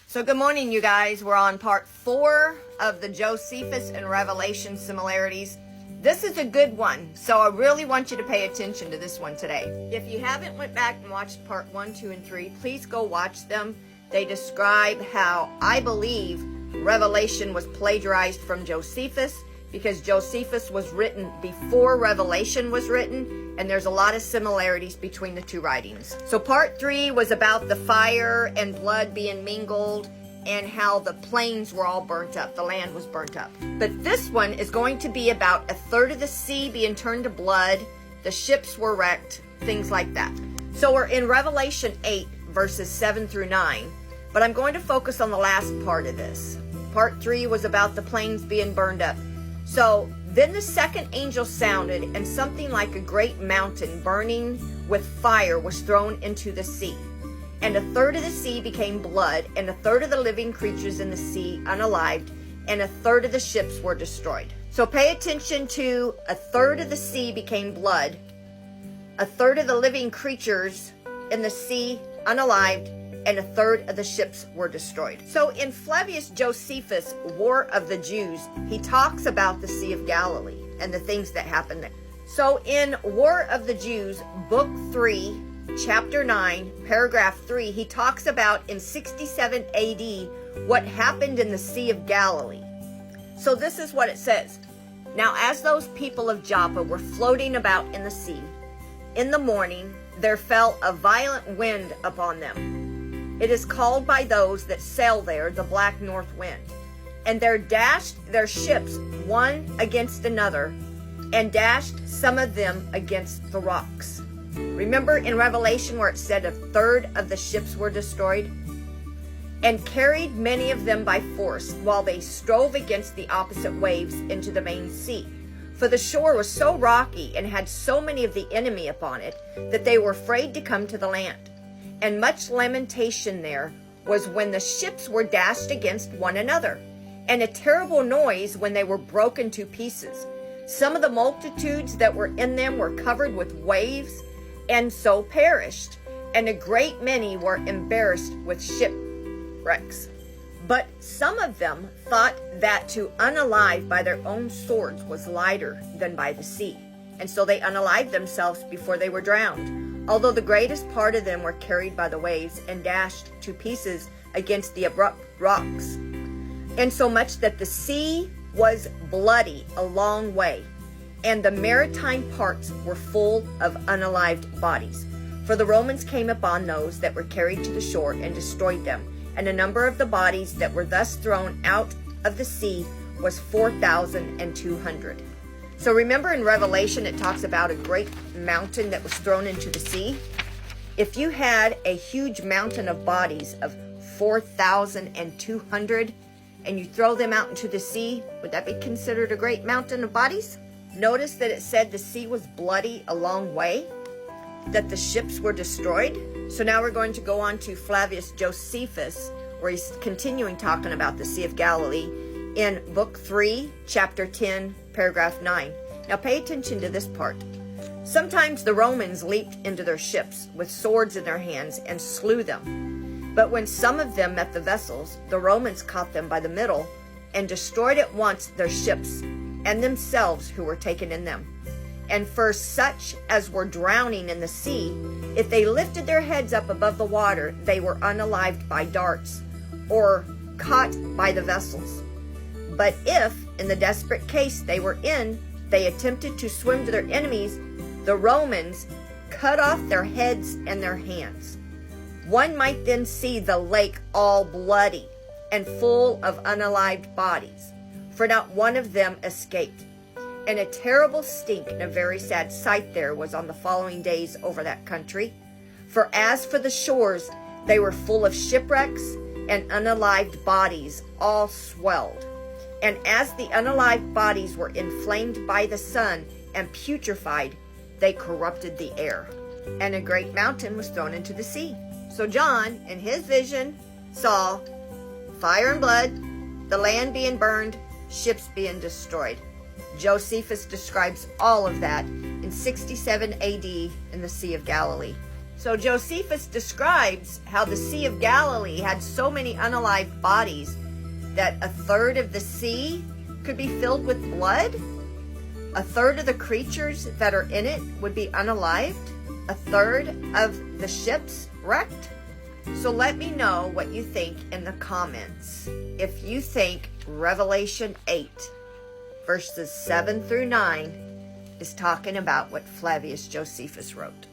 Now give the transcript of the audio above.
So good morning, you guys. We're on part 4 of the Josephus and Revelation similarities. This is a good one, so I really want you to pay attention to this one today. If you haven't went back and watched part 1, 2, and 3, please go watch them. They describe how I believe Revelation was plagiarized from Josephus, because Josephus was written before Revelation was written, and there's a lot of similarities between the two writings. So part 3 was about the fire and blood being mingled and how the plains were all burnt up, the land was burnt up. But this one is going to be about a third of the sea being turned to blood, the ships were wrecked, things like that. So we're in Revelation 8, verses 7 through 9, but I'm going to focus on the last part of this. Part 3 was about the plains being burned up. So then the second angel sounded, and something like a great mountain burning with fire was thrown into the sea. And a third of the sea became blood, and a third of the living creatures in the sea unalived, and a third of the ships were destroyed. So pay attention to a third of the sea became blood, a third of the living creatures in the sea unalived, and a third of the ships were destroyed. So in Flavius Jocius' War of the Jews, he talks about the Sea of Galilee and the things that happened there. So in War of the Jews, book 3, chapter 9, paragraph 3, he talks about in 67 AD what happened in the Sea of Galilee. So this is what it says. Now as those people of Joppa were floating about in the sea, in the morning there fell a violent wind upon them. It is called by those that sail there the black north wind. And there dashed their ships one against another, and dashed some of them against the rocks. Remember in Revelation where it said a third of the ships were destroyed? And carried many of them by force, while they strove against the opposite waves into the main sea. For the shore was so rocky, and had so many of the enemy upon it, that they were afraid to come to the land. And much lamentation there was when the ships were dashed against one another, and a terrible noise when they were broken to pieces. Some of the multitudes that were in them were covered with waves, and so perished, and a great many were embarrassed with shipwrecks. But some of them thought that to unalive by their own swords was lighter than by the sea, and so they unalived themselves before they were drowned. Although the greatest part of them were carried by the waves and dashed to pieces against the abrupt rocks, and so much that the sea was bloody a long way, and the maritime parts were full of unalived bodies. For the Romans came upon those that were carried to the shore and destroyed them, and the number of the bodies that were thus thrown out of the sea was 4,200. So remember in Revelation it talks about a great mountain that was thrown into the sea. If you had a huge mountain of bodies of 4,200 and you throw them out into the sea, would that be considered a great mountain of bodies? Notice that it said the sea was bloody a long way, that the ships were destroyed. So now we're going to go on to Flavius Jocius, where he's continuing talking about the Sea of Galilee in book 3, chapter 10, paragraph 9. Now pay attention to this part. Sometimes the Romans leaped into their ships with swords in their hands and slew them. But when some of them met the vessels, the Romans caught them by the middle and destroyed at once their ships and themselves who were taken in them. And for such as were drowning in the sea, if they lifted their heads up above the water, they were unalived by darts or caught by the vessels. But if, in the desperate case they were in, they attempted to swim to their enemies, the Romans cut off their heads and their hands. One might then see the lake all bloody and full of unalived bodies, for not one of them escaped. And a terrible stink and a very sad sight there was on the following days over that country. For as for the shores, they were full of shipwrecks and unalived bodies, all swelled. And as the unalived bodies were inflamed by the sun and putrefied, they corrupted the air. And a great mountain was thrown into the sea. So John, in his vision, saw fire and blood, the land being burned, ships being destroyed. Josephus describes all of that in 67 AD in the Sea of Galilee. So Josephus describes how the Sea of Galilee had so many unalived bodies that a third of the sea could be filled with blood. A third of the creatures that are in it would be unalived. A third of the ships wrecked. So let me know what you think in the comments. If you think Revelation 8, verses 7 through 9, is talking about what Flavius Josephus wrote.